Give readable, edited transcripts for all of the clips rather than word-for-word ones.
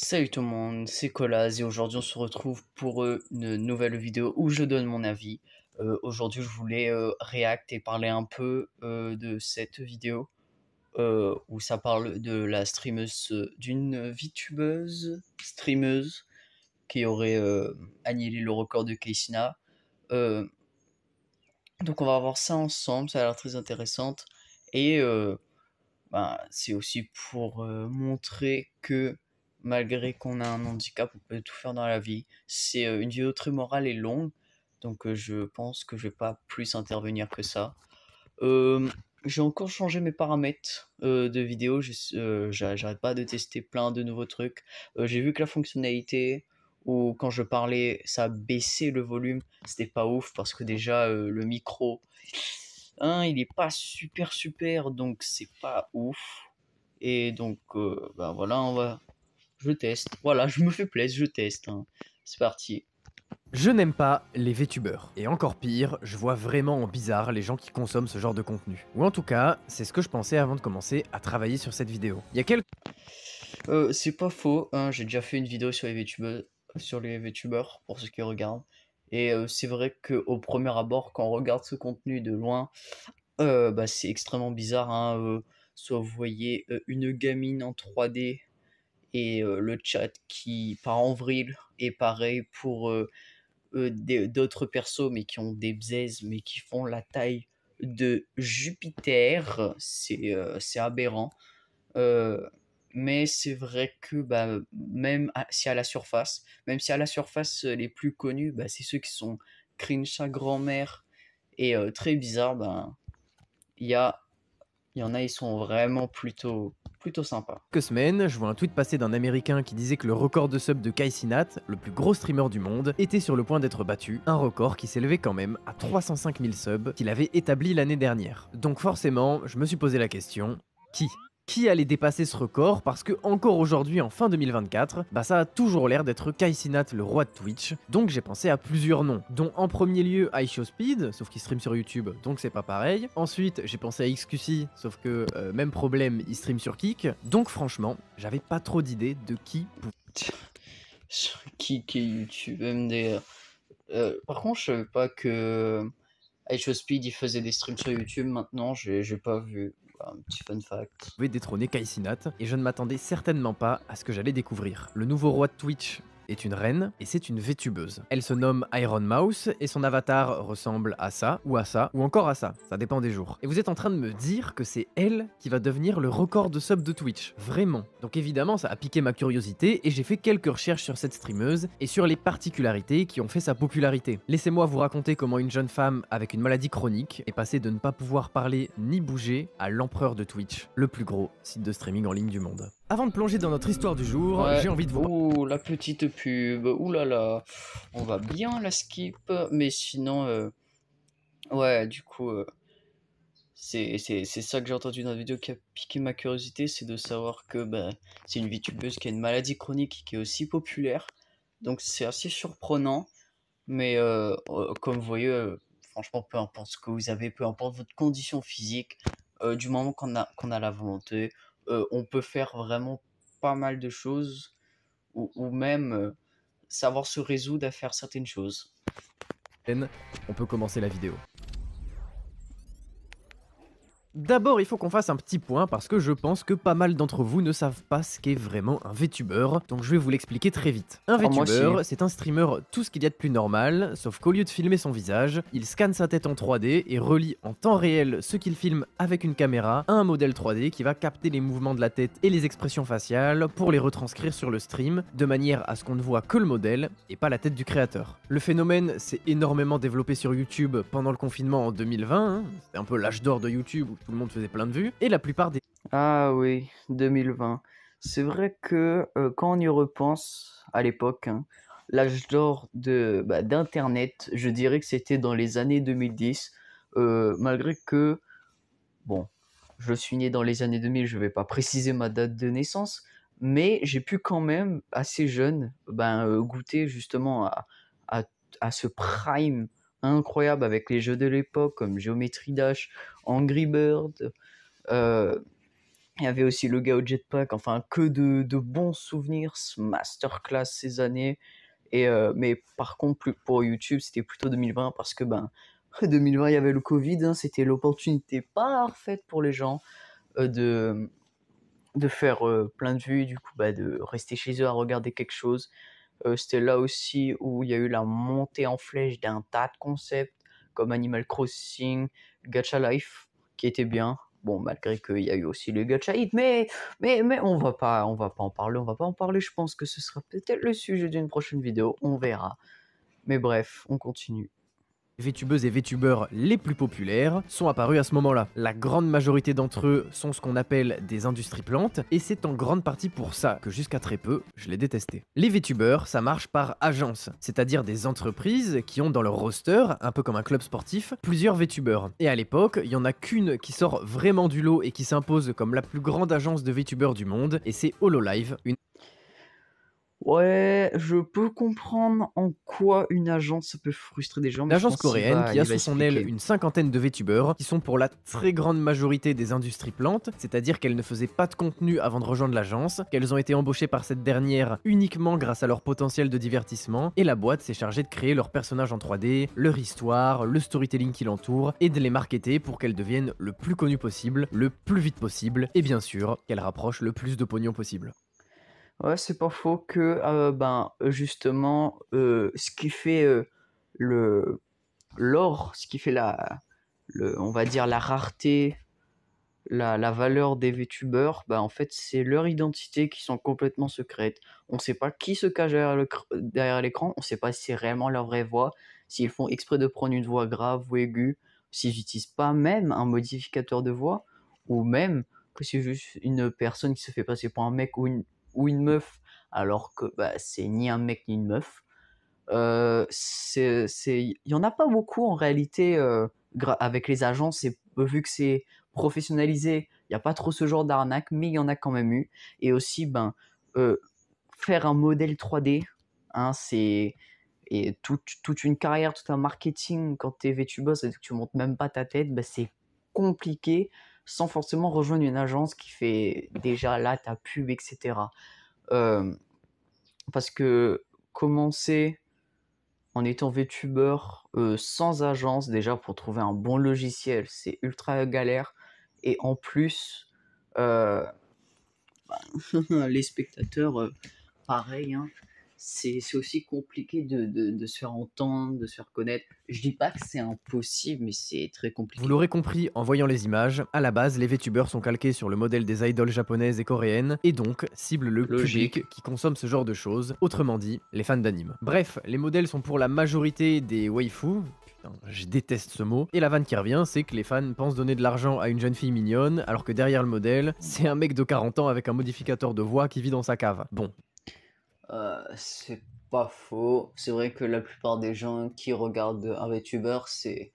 Salut tout le monde, c'est Colas et aujourd'hui on se retrouve pour une nouvelle vidéo où je donne mon avis. Aujourd'hui je voulais react et parler un peu de cette vidéo où ça parle de la streameuse, d'une VTubeuse streameuse qui aurait annihilé le record de Keisina. Euh, donc on va voir ça ensemble, ça a l'air très intéressante et c'est aussi pour montrer que malgré qu'on a un handicap, on peut tout faire dans la vie. C'est une vidéo très morale et longue, donc je pense que je vais pas plus intervenir que ça. Euh, j'ai encore changé mes paramètres de vidéo, j'arrête pas de tester plein de nouveaux trucs. J'ai vu que la fonctionnalité où quand je parlais, ça baissait le volume, c'était pas ouf parce que déjà le micro, il est pas super super, donc c'est pas ouf. Et donc, voilà, je teste. Voilà, je me fais plaisir, je teste, hein. C'est parti. Je n'aime pas les VTubers. Et encore pire, je vois vraiment en bizarre les gens qui consomment ce genre de contenu. Ou en tout cas, c'est ce que je pensais avant de commencer à travailler sur cette vidéo. Il y a quelques C'est pas faux, hein, j'ai déjà fait une vidéo sur les VTubers, pour ceux qui regardent. Et c'est vrai qu'au premier abord, quand on regarde ce contenu de loin, c'est extrêmement bizarre, hein. Soit vous voyez une gamine en 3D et le chat qui part en vrille. Et pareil pour d'autres persos, mais qui ont des bzaises, mais qui font la taille de Jupiter. C'est aberrant. Euh, mais c'est vrai que même si à la surface les plus connus, c'est ceux qui sont cringe sa grand-mère et très bizarres, il y a, il y en a, ils sont vraiment plutôt sympas. semaines, je vois un tweet passer d'un américain qui disait que le record de sub de Kai Cenat, le plus gros streamer du monde, était sur le point d'être battu, un record qui s'élevait quand même à 305 000 subs qu'il avait établi l'année dernière. Donc forcément, je me suis posé la question, qui allait dépasser ce record parce que encore aujourd'hui en fin 2024, ça a toujours l'air d'être Kai Cenat le roi de Twitch, donc j'ai pensé à plusieurs noms, dont en premier lieu iShowSpeed, sauf qu'il stream sur YouTube, donc c'est pas pareil. Ensuite j'ai pensé à XQC, sauf que même problème, il stream sur Kick, donc franchement, j'avais pas trop d'idées de qui Qui est YouTube MD. Par contre, je savais pas que Speed il faisait des streams sur YouTube. Maintenant, j'ai pas vu. Un petit fun fact. pouvait détrôner Kai Cenat, et je ne m'attendais certainement pas à ce que j'allais découvrir. Le nouveau roi de Twitch est une reine et c'est une VTubeuse. Elle se nomme Iron Mouse et son avatar ressemble à ça, ou encore à ça dépend des jours. Et vous êtes en train de me dire que c'est elle qui va devenir le record de sub de Twitch. Vraiment. Donc évidemment, ça a piqué ma curiosité et j'ai fait quelques recherches sur cette streameuse et sur les particularités qui ont fait sa popularité. Laissez-moi vous raconter comment une jeune femme avec une maladie chronique est passée de ne pas pouvoir parler ni bouger à l'empereur de Twitch, le plus gros site de streaming en ligne du monde. Avant de plonger dans notre histoire du jour, Ouais. j'ai envie de vous Ouh, la petite pub. Ouh là là. On va bien la skip. Mais sinon, ouais, du coup, c'est ça que j'ai entendu dans la vidéo qui a piqué ma curiosité. C'est de savoir que c'est une VTubeuse qui a une maladie chronique qui est aussi populaire. Donc c'est assez surprenant. Mais comme vous voyez, franchement, peu importe ce que vous avez, peu importe votre condition physique, du moment qu'on a la volonté, on peut faire vraiment pas mal de choses, ou même savoir se résoudre à faire certaines choses. on peut commencer la vidéo. D'abord, il faut qu'on fasse un petit point parce que je pense que pas mal d'entre vous ne savent pas ce qu'est vraiment un VTuber, donc je vais vous l'expliquer très vite. Un Ah, moi aussi. VTuber, c'est un streamer tout ce qu'il y a de plus normal, sauf qu'au lieu de filmer son visage, il scanne sa tête en 3D et relie en temps réel ce qu'il filme avec une caméra à un modèle 3D qui va capter les mouvements de la tête et les expressions faciales pour les retranscrire sur le stream, de manière à ce qu'on ne voit que le modèle et pas la tête du créateur. Le phénomène s'est énormément développé sur YouTube pendant le confinement en 2020, hein. C'était un peu l'âge d'or de YouTube où tout le monde faisait plein de vues, et la plupart des Ah oui, 2020. C'est vrai que quand on y repense à l'époque, hein, l'âge d'or d'Internet, je dirais que c'était dans les années 2010, malgré que, bon, je suis né dans les années 2000, je vais pas préciser ma date de naissance, mais j'ai pu quand même, assez jeune, goûter justement à, à ce prime incroyable avec les jeux de l'époque comme Geometry Dash, Angry Bird, euh, Il y avait aussi le gars au jetpack, enfin que de bons souvenirs, ce masterclass ces années. Mais par contre, pour YouTube, c'était plutôt 2020 parce que 2020, il y avait le Covid, hein, c'était l'opportunité parfaite pour les gens euh, de, de faire plein de vues, du coup, de rester chez eux à regarder quelque chose. C'était là aussi où il y a eu la montée en flèche d'un tas de concepts comme Animal Crossing, Gacha Life, qui était bien. Bon, malgré qu'il y a eu aussi les Gacha Hit, mais on va pas en parler, on va pas en parler. Je pense que ce sera peut-être le sujet d'une prochaine vidéo, on verra. Mais bref, on continue. Les VTubeuses et VTubeurs les plus populaires sont apparus à ce moment-là. La grande majorité d'entre eux sont ce qu'on appelle des industries plantes, et c'est en grande partie pour ça que jusqu'à très peu, je les détestais. Les VTubeurs, ça marche par agence, c'est-à-dire des entreprises qui ont dans leur roster, un peu comme un club sportif, plusieurs VTubeurs. Et à l'époque, il y en a qu'une qui sort vraiment du lot et qui s'impose comme la plus grande agence de VTubeurs du monde, et c'est HoloLive, une Ouais, je peux comprendre en quoi une agence ça peut frustrer des gens, mais je agence pense coréenne qui a il va sous son aile expliquer. une cinquantaine de VTubeurs qui sont pour la très grande majorité des industries plantes, c'est-à-dire qu'elles ne faisaient pas de contenu avant de rejoindre l'agence, qu'elles ont été embauchées par cette dernière uniquement grâce à leur potentiel de divertissement, et la boîte s'est chargée de créer leurs personnages en 3D, leur histoire, le storytelling qui l'entoure, et de les marketer pour qu'elles deviennent le plus connues possible, le plus vite possible, et bien sûr qu'elles rapprochent le plus de pognon possible. Ouais, c'est pas faux que, justement, ce qui fait le l'or, ce qui fait on va dire la rareté, la valeur des VTubers, en fait, c'est leur identité qui sont complètement secrètes. On sait pas qui se cache derrière l'écran, on sait pas si c'est réellement leur vraie voix, s'ils font exprès de prendre une voix grave ou aiguë, s'ils n'utilisent pas même un modificateur de voix, ou même que c'est juste une personne qui se fait passer pour un mec ou une meuf, alors que c'est ni un mec ni une meuf. Il y en a pas beaucoup en réalité avec les agences, vu que c'est professionnalisé, il n'y a pas trop ce genre d'arnaque, mais il y en a quand même eu. Et aussi, euh, faire un modèle 3D, hein, et toute une carrière, tout un marketing quand tu es VTuber, c'est-à-dire que tu montes même pas ta tête, c'est compliqué sans forcément rejoindre une agence qui fait déjà là ta pub, etc. Euh, Parce que commencer en étant VTuber sans agence, déjà pour trouver un bon logiciel, c'est ultra galère. Et en plus, euh, les spectateurs, pareil, hein, c'est aussi compliqué de se faire entendre, de se faire connaître. Je dis pas que c'est impossible, mais c'est très Vous compliqué. l'aurez compris en voyant les images, à la base, les VTubers sont calqués sur le modèle des idoles japonaises et coréennes, et donc ciblent le Logique. public qui consomme ce genre de choses, autrement dit, les fans d'anime. Bref, les modèles sont pour la majorité des waifus, putain, je déteste ce mot, et la vanne qui revient, c'est que les fans pensent donner de l'argent à une jeune fille mignonne, alors que derrière le modèle, c'est un mec de 40 ans avec un modificateur de voix qui vit dans sa cave. Bon, C'est pas faux. C'est vrai que la plupart des gens qui regardent un VTuber, c'est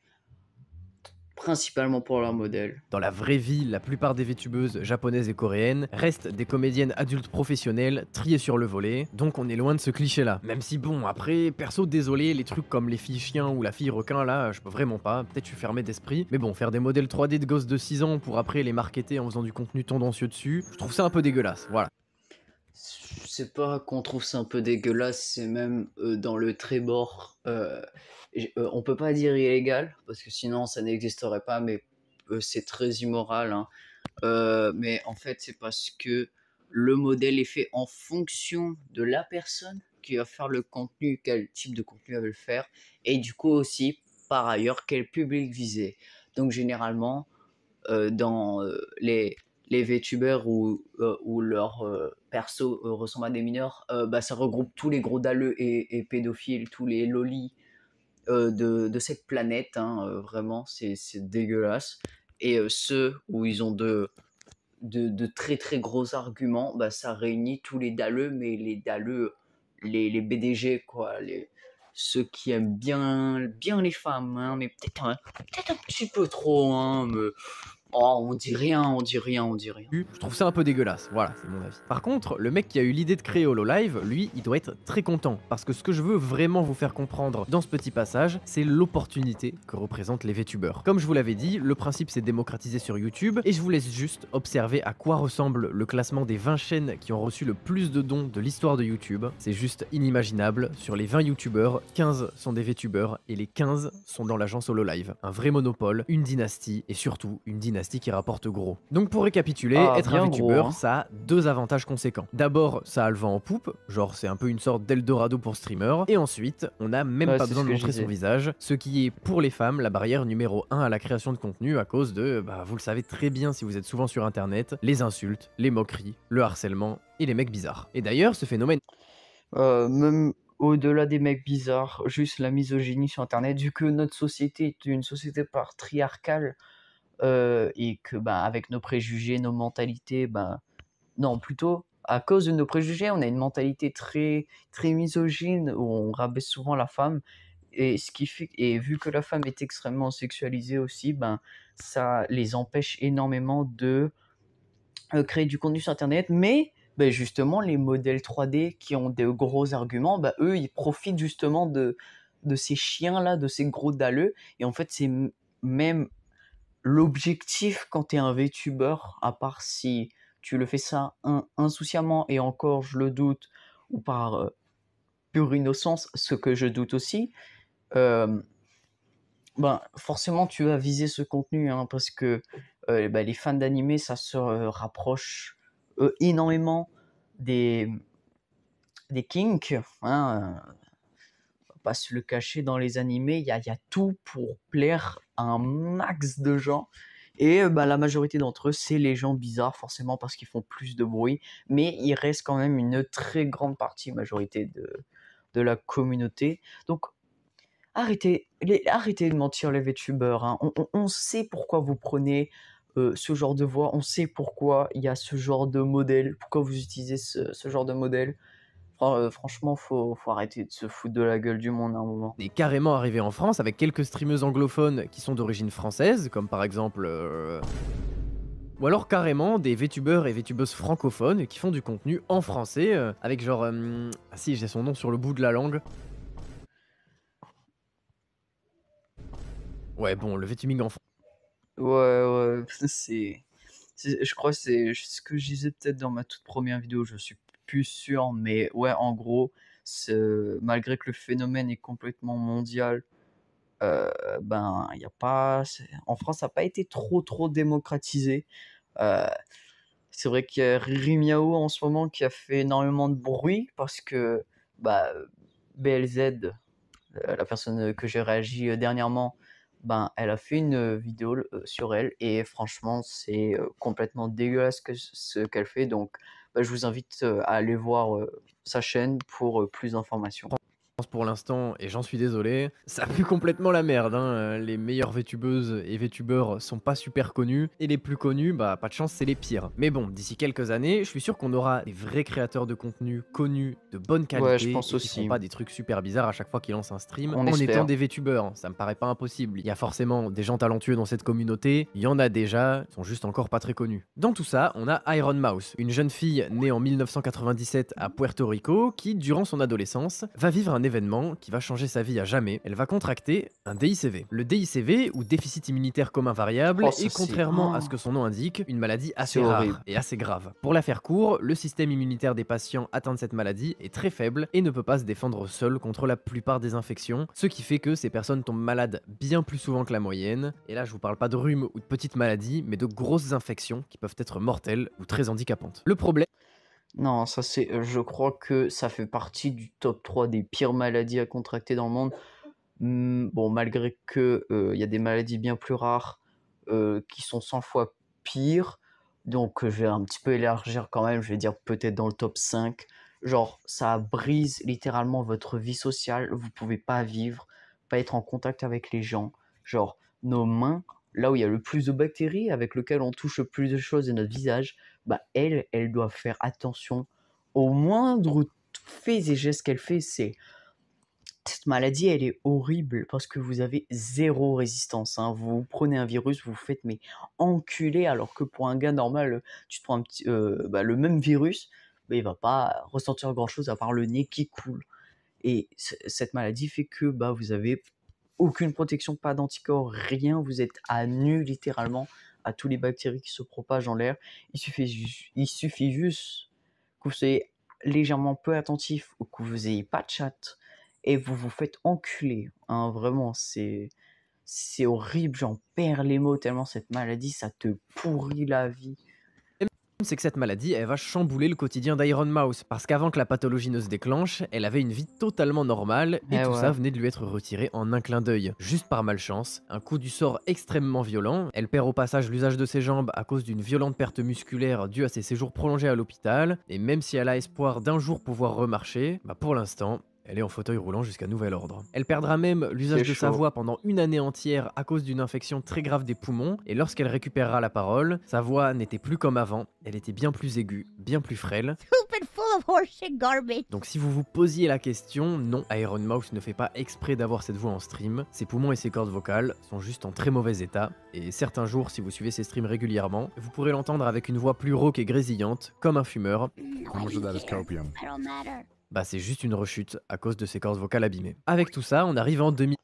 principalement pour leur modèle. dans la vraie vie, la plupart des VTubeuses japonaises et coréennes restent des comédiennes adultes professionnelles triées sur le volet, donc on est loin de ce cliché-là. Même si bon, après, perso désolé, les trucs comme les filles chiens ou la fille requin là, je peux vraiment pas, peut-être je suis fermé d'esprit, mais bon, faire des modèles 3D de gosses de 6 ans pour après les marketer en faisant du contenu tendancieux dessus, je trouve ça un peu dégueulasse, voilà. C'est pas qu'on trouve ça un peu dégueulasse, c'est même dans le trébord. On peut pas dire illégal, parce que sinon ça n'existerait pas, mais c'est très immoral, hein. Mais en fait, c'est parce que le modèle est fait en fonction de la personne qui va faire le contenu, quel type de contenu elle veut le faire, et du coup aussi, par ailleurs, quel public viser. Donc généralement, dans les VTubers où leur perso ressemble à des mineurs, ça regroupe tous les gros dalleux et pédophiles, tous les lolis de cette planète, hein, vraiment, c'est dégueulasse. Et ceux où ils ont de très très gros arguments, ça réunit tous les dalleux, mais les dalleux, les BDG, quoi, ceux qui aiment bien les femmes, hein, mais peut-être un petit peu trop, hein, Oh, on dit rien, on dit rien, on dit rien. Je trouve ça un peu dégueulasse, voilà, c'est mon avis. Par contre, le mec qui a eu l'idée de créer HoloLive, lui, il doit être très content, parce que ce que je veux vraiment vous faire comprendre dans ce petit passage, c'est l'opportunité que représentent les VTubers. Comme je vous l'avais dit, le principe c'est démocratisé sur YouTube, et je vous laisse juste observer à quoi ressemble le classement des 20 chaînes qui ont reçu le plus de dons de l'histoire de YouTube. C'est juste inimaginable, sur les 20 YouTubers, 15 sont des VTubers, et les 15 sont dans l'agence HoloLive. Un vrai monopole, une dynastie, et surtout une dynastie qui rapporte gros. Donc pour récapituler, Ah, être un bien VTuber, gros, hein. ça a deux avantages conséquents. D'abord, ça a le vent en poupe, genre c'est un peu une sorte d'Eldorado pour streamer, et ensuite, on n'a même Ouais, pas c'est besoin ce de que je montrer son disais. visage, ce qui est pour les femmes la barrière numéro 1 à la création de contenu à cause de, vous le savez très bien si vous êtes souvent sur internet, les insultes, les moqueries, le harcèlement et les mecs bizarres. Et d'ailleurs, ce phénomène Même au-delà des mecs bizarres, juste la misogynie sur internet, vu que notre société est une société patriarcale, et que, bah, avec nos préjugés, nos mentalités, bah non, plutôt à cause de nos préjugés, on a une mentalité très très misogyne où on rabaisse souvent la femme et ce qui fait et vu que la femme est extrêmement sexualisée aussi, ben, ça les empêche énormément de, créer du contenu sur internet. Mais, beh, justement les modèles 3D qui ont de gros arguments, bah, eux, ils profitent justement de ces chiens-là, de ces gros dalleux et en fait, c'est même l'objectif quand tu es un VTuber, à part si tu le fais ça insouciamment et encore je le doute, ou par pure innocence, ce que je doute aussi, euh, ben, forcément tu vas viser ce contenu hein, parce que bah, les fans d'animé ça se rapproche énormément des, des kinks. Hein, on va pas se le cacher, dans les animés, il y a tout pour plaire à un max de gens. Et bah, la majorité d'entre eux, c'est les gens bizarres, forcément parce qu'ils font plus de bruit. Mais il reste quand même une très grande partie, majorité de la communauté. Donc arrêtez de mentir les VTubers. Hein. On sait pourquoi vous prenez ce genre de voix. On sait pourquoi il y a ce genre de modèle. Pourquoi vous utilisez ce genre de modèle. Franchement, faut arrêter de se foutre de la gueule du monde à un moment. est carrément arrivé en France avec quelques streameuses anglophones qui sont d'origine française, comme par exemple... Ou alors carrément des VTubers et VTubeuses francophones qui font du contenu en français, avec genre... Ah si, j'ai son nom sur le bout de la langue. Ouais, bon, le VTubing en Ouais, ouais, je crois que c'est ce que je disais peut-être dans ma toute première vidéo, je suis plus sûr, mais ouais, en gros, malgré que le phénomène est complètement mondial, ben, il y a pas, en France, ça n'a pas été trop, trop démocratisé. Euh, c'est vrai qu'il y a Riri Miao en ce moment qui a fait énormément de bruit parce que bah, BLZ, la personne que j'ai réagi dernièrement, ben, elle a fait une vidéo sur elle et franchement, c'est complètement dégueulasse ce qu'elle fait. Donc, bah, je vous invite à aller voir sa chaîne pour plus d'informations. pour l'instant, et j'en suis désolé, ça pue complètement la merde. Hein. Les meilleures VTubeuses et VTubeurs sont pas super connus, et les plus connus, bah pas de chance, c'est les pires. Mais bon, d'ici quelques années, je suis sûr qu'on aura des vrais créateurs de contenu connus, de bonne Ouais, je qualité, pense et qui feront aussi. pas des trucs super bizarres à chaque fois qu'ils lancent un stream, On en étant espère. des VTubers. Ça me paraît pas impossible. Il y a forcément des gens talentueux dans cette communauté, il y en a déjà, ils sont juste encore pas très connus. Dans tout ça, on a Iron Mouse, une jeune fille née en 1997 à Puerto Rico, qui, durant son adolescence, va vivre un événement qui va changer sa vie à jamais. Elle va contracter un DICV. Le DICV, ou déficit immunitaire commun variable, Oh, est ça c'est. contrairement à Oh, ce que son nom indique, une maladie c'est assez horrible. rare et assez grave. Pour la faire court, le système immunitaire des patients atteints de cette maladie est très faible et ne peut pas se défendre seul contre la plupart des infections, ce qui fait que ces personnes tombent malades bien plus souvent que la moyenne. Et là, je vous parle pas de rhume ou de petites maladies, mais de grosses infections qui peuvent être mortelles ou très handicapantes. Le problème, Non, ça c'est. Je crois que ça fait partie du top 3 des pires maladies à contracter dans le monde. Bon, malgré que il y a des maladies bien plus rares qui sont 100 fois pires. Donc je vais un petit peu élargir quand même, je vais dire peut-être dans le top 5. Genre, ça brise littéralement votre vie sociale, vous pouvez pas vivre, pas être en contact avec les gens. Genre, nos mains, là où il y a le plus de bactéries, avec lequel on touche le plus de choses, et notre visage, bah elles doivent faire attention au moindre faits et gestes qu'elle fait. C'est cette maladie, elle est horrible parce que vous avez 0 résistance, hein. Vous prenez un virus, vous vous faites mais enculer alors que pour un gars normal, tu te prends un petit, le même virus, il va pas ressentir grand chose à part le nez qui coule et cette maladie fait que, vous avez aucune protection, pas d'anticorps, rien, vous êtes à nu littéralement à tous les bactéries qui se propagent en l'air. Il suffit juste que vous soyez légèrement peu attentif ou que vous ayez pas de chat et vous vous faites enculer, hein, vraiment, c'est horrible, j'en perds les mots tellement cette maladie, ça te pourrit la vie. C'est que cette maladie, elle va chambouler le quotidien d'Iron Mouse, parce qu'avant que la pathologie ne se déclenche, elle avait une vie totalement normale, et Eh tout ça ouais, venait de lui être retiré en un clin d'œil. Juste par malchance, un coup du sort extrêmement violent, elle perd au passage l'usage de ses jambes à cause d'une violente perte musculaire due à ses séjours prolongés à l'hôpital, et même si elle a espoir d'un jour pouvoir remarcher, pour l'instant, elle est en fauteuil roulant jusqu'à nouvel ordre. Elle perdra même l'usage c'est de sa chaud. voix pendant une année entière à cause d'une infection très grave des poumons, et lorsqu'elle récupérera la parole, sa voix n'était plus comme avant, elle était bien plus aiguë, bien plus frêle. Stupid full of horseshit garbage. Donc si vous vous posiez la question, non, Iron Mouse ne fait pas exprès d'avoir cette voix en stream, ses poumons et ses cordes vocales sont juste en très mauvais état, et certains jours, si vous suivez ses streams régulièrement, vous pourrez l'entendre avec une voix plus rauque et grésillante, comme un fumeur. How much of that is copium? I don't matter. C'est juste une rechute à cause de ses cordes vocales abîmées. Avec tout ça, on arrive en 2000.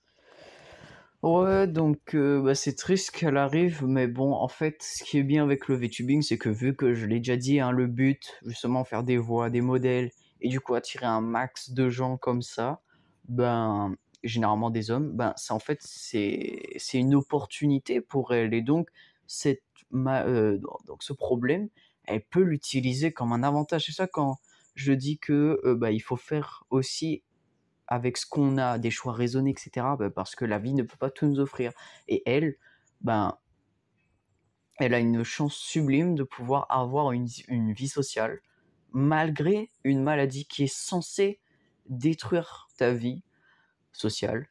Ouais, donc c'est triste qu'elle arrive, mais bon, en fait, ce qui est bien avec le VTubing, c'est que vu que je l'ai déjà dit, hein, le but, justement, faire des voix, des modèles, et du coup attirer un max de gens comme ça, généralement des hommes, ça en fait, c'est une opportunité pour elle. Et donc, donc ce problème, elle peut l'utiliser comme un avantage. C'est ça quand je dis que il faut faire aussi avec ce qu'on a, des choix raisonnés, etc. Parce que la vie ne peut pas tout nous offrir. Et elle, ben, elle a une chance sublime de pouvoir avoir une vie sociale, malgré une maladie qui est censée détruire ta vie sociale.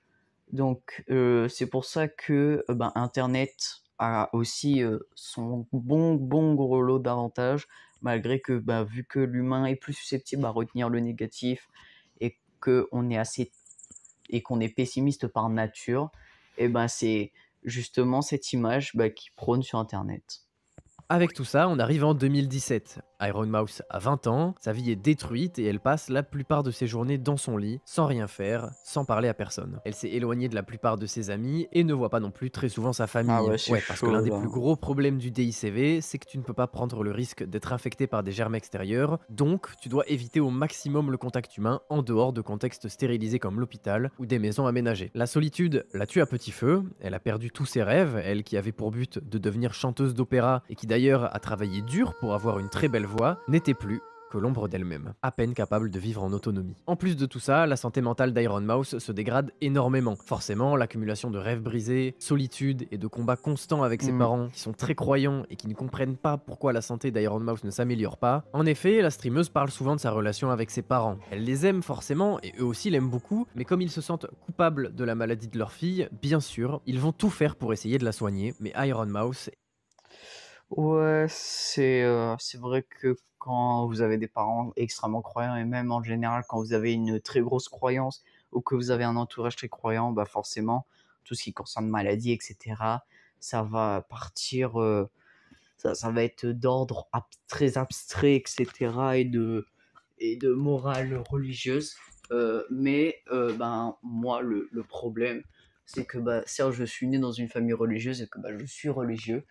Donc, c'est pour ça que Internet a aussi son bon gros lot d'avantages, malgré que, vu que l'humain est plus susceptible à retenir le négatif et qu'on est assez et qu'on est pessimiste par nature, et c'est justement cette image qui prône sur Internet. Avec tout ça, on arrive en 2017. Iron Mouse a 20 ans, sa vie est détruite et elle passe la plupart de ses journées dans son lit, sans rien faire, sans parler à personne. Elle s'est éloignée de la plupart de ses amis et ne voit pas non plus très souvent sa Ah famille. ouais, c'est Ouais, parce que l'un chaud des là. plus gros problèmes du DICV, c'est que tu ne peux pas prendre le risque d'être infecté par des germes extérieurs, donc tu dois éviter au maximum le contact humain en dehors de contextes stérilisés comme l'hôpital ou des maisons aménagées. La solitude la tue à petit feu, elle a perdu tous ses rêves, elle qui avait pour but de devenir chanteuse d'opéra et qui d'ailleurs a travaillé dur pour avoir une très belle voix, n'était plus que l'ombre d'elle-même, à peine capable de vivre en autonomie. En plus de tout ça, la santé mentale d'Iron Mouse se dégrade énormément. Forcément, l'accumulation de rêves brisés, solitude et de combats constants avec ses Mm. parents qui sont très croyants et qui ne comprennent pas pourquoi la santé d'Iron Mouse ne s'améliore pas. En effet, la streameuse parle souvent de sa relation avec ses parents. Elle les aime forcément et eux aussi l'aiment beaucoup, mais comme ils se sentent coupables de la maladie de leur fille, bien sûr, ils vont tout faire pour essayer de la soigner, mais Iron Mouse. Ouais, c'est vrai que quand vous avez des parents extrêmement croyants et même en général quand vous avez une très grosse croyance ou que vous avez un entourage très croyant, forcément, tout ce qui concerne maladie, etc., ça va partir, ça va être d'ordre très abstrait, etc., et de morale religieuse. Mais moi, le problème, c'est que certes, je suis né dans une famille religieuse et que je suis religieux,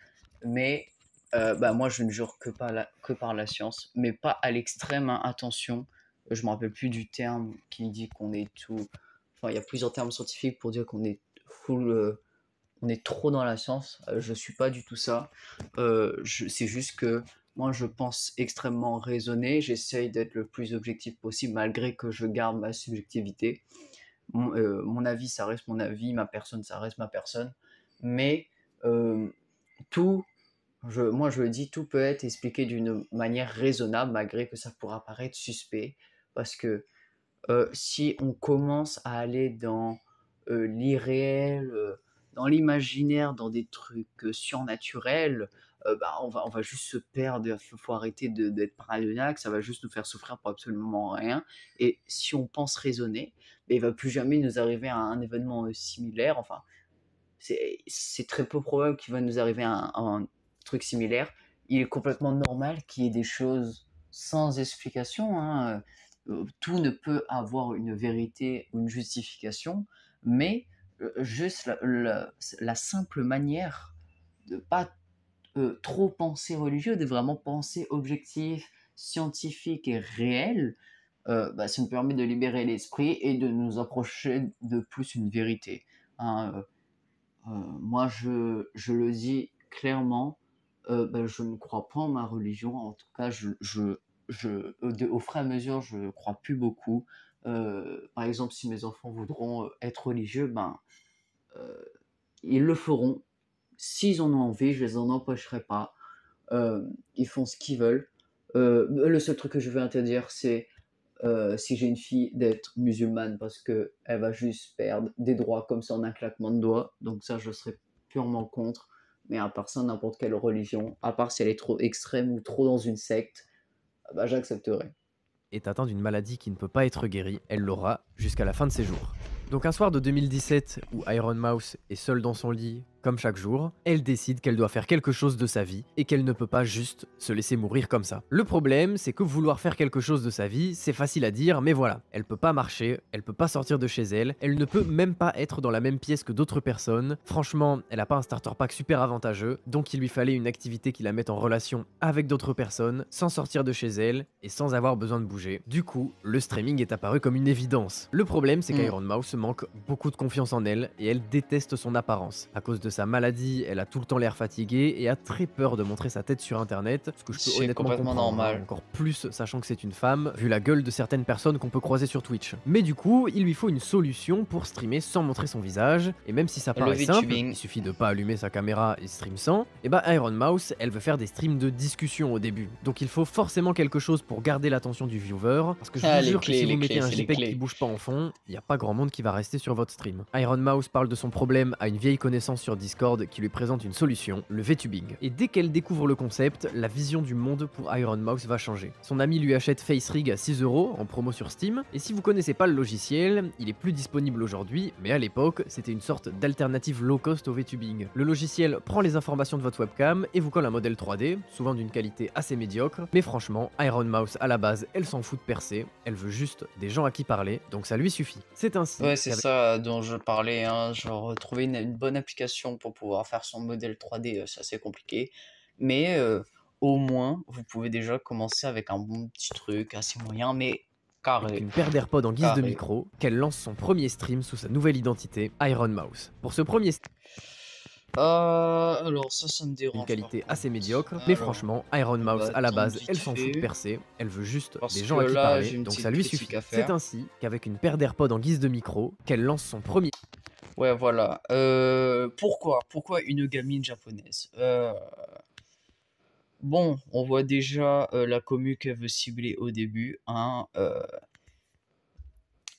mais moi, je ne jure que par la science, mais pas à l'extrême, hein, attention. Je me rappelle plus du terme qui dit qu'on est tout. Enfin, il y a plusieurs termes scientifiques pour dire qu'on est full. On est trop dans la science. Je suis pas du tout ça. C'est juste que moi, je pense extrêmement raisonné. J'essaye d'être le plus objectif possible, malgré que je garde ma subjectivité. Mon avis, ça reste mon avis. Ma personne, ça reste ma personne. Mais euh, tout moi, je le dis, tout peut être expliqué d'une manière raisonnable, malgré que ça pourra paraître suspect. Parce que si on commence à aller dans l'irréel, dans l'imaginaire, dans des trucs surnaturels, bah, on va juste se perdre, faut arrêter d'être paranoïaque, ça va juste nous faire souffrir pour absolument rien. Et si on pense raisonner, bah, il va plus jamais nous arriver un événement similaire. Enfin, c'est très peu probable qu'il va nous arriver un truc similaire. Il est complètement normal qu'il y ait des choses sans explication, hein. Tout ne peut avoir une vérité ou une justification, mais juste la simple manière de pas trop penser religieux, de vraiment penser objectif, scientifique et réel, bah, ça nous permet de libérer l'esprit et de nous approcher de plus une vérité, hein. Moi, je le dis clairement, bah, je ne crois pas en ma religion. En tout cas, au fur et à mesure, je ne crois plus beaucoup. Par exemple, si mes enfants voudront être religieux, ben, euh, ils le feront. S'ils en ont envie, je les en empêcherai pas. Ils font ce qu'ils veulent. Le seul truc que je vais interdire, c'est si j'ai une fille d'être musulmane parce que elle va juste perdre des droits comme ça en un claquement de doigts. Donc ça, je serais purement contre. Mais à part ça, n'importe quelle religion, à part si elle est trop extrême ou trop dans une secte, bah j'accepterai. Est atteint d'une maladie qui ne peut pas être guérie, elle l'aura jusqu'à la fin de ses jours. Donc un soir de 2017 où Iron Mouse est seule dans son lit, comme chaque jour, elle décide qu'elle doit faire quelque chose de sa vie et qu'elle ne peut pas juste se laisser mourir comme ça. Le problème, c'est que vouloir faire quelque chose de sa vie, c'est facile à dire, mais voilà, elle peut pas marcher, elle peut pas sortir de chez elle, elle ne peut même pas être dans la même pièce que d'autres personnes. Franchement, elle a pas un starter pack super avantageux, donc il lui fallait une activité qui la mette en relation avec d'autres personnes, sans sortir de chez elle et sans avoir besoin de bouger. Du coup, le streaming est apparu comme une évidence. Le problème, c'est qu'Iron Mouse manque beaucoup de confiance en elle et elle déteste son apparence. À cause de sa maladie, elle a tout le temps l'air fatiguée et a très peur de montrer sa tête sur internet, ce que je peux C'est honnêtement complètement comprendre, hein, normal. encore plus sachant que c'est une femme, vu la gueule de certaines personnes qu'on peut croiser sur Twitch. Mais du coup, il lui faut une solution pour streamer sans montrer son visage, et même si ça Le paraît simple, VTubing. il suffit de pas allumer sa caméra et stream sans, et bah Iron Mouse, elle veut faire des streams de discussion au début. Donc il faut forcément quelque chose pour garder l'attention du viewer, parce que je Ah, vous les jure que clés, si vous les mettez clés, un c'est les JPEG qui clés. bouge pas en fond, il y a pas grand monde qui va rester sur votre stream. Iron Mouse parle de son problème à une vieille connaissance sur Discord qui lui présente une solution, le VTubing. Et dès qu'elle découvre le concept, la vision du monde pour Iron Mouse va changer. Son ami lui achète FaceRig à 6 € en promo sur Steam, et si vous connaissez pas le logiciel, il est plus disponible aujourd'hui, mais à l'époque, c'était une sorte d'alternative low cost au VTubing. Le logiciel prend les informations de votre webcam et vous colle un modèle 3D, souvent d'une qualité assez médiocre, mais franchement, Iron Mouse à la base, elle s'en fout de percer, elle veut juste des gens à qui parler, donc ça lui suffit. C'est ainsi Ouais, c'est qu'avec ça dont je parlais, hein. Genre, trouver une bonne application pour pouvoir faire son modèle 3D, c'est assez compliqué. Mais au moins, vous pouvez déjà commencer avec un bon petit truc, assez moyen, mais carré. une paire d'AirPods en guise de Carré. micro, qu'elle lance son premier stream sous sa nouvelle identité, Iron Mouse. Pour ce premier stream, Alors ça me une dérange par qualité contre. assez médiocre, mais Alors, franchement, Iron on Mouse va à la attendre base, elle vite s'en fout de fait, percer, elle veut juste parce des que gens à qui là, parler, j'ai une donc petite ça lui critique suffit. à C'est faire. ainsi qu'avec une paire d'AirPods en guise de micro, qu'elle lance son premier Ouais, voilà. Pourquoi une gamine japonaise? Bon, on voit déjà la commu qu'elle veut cibler au début, hein.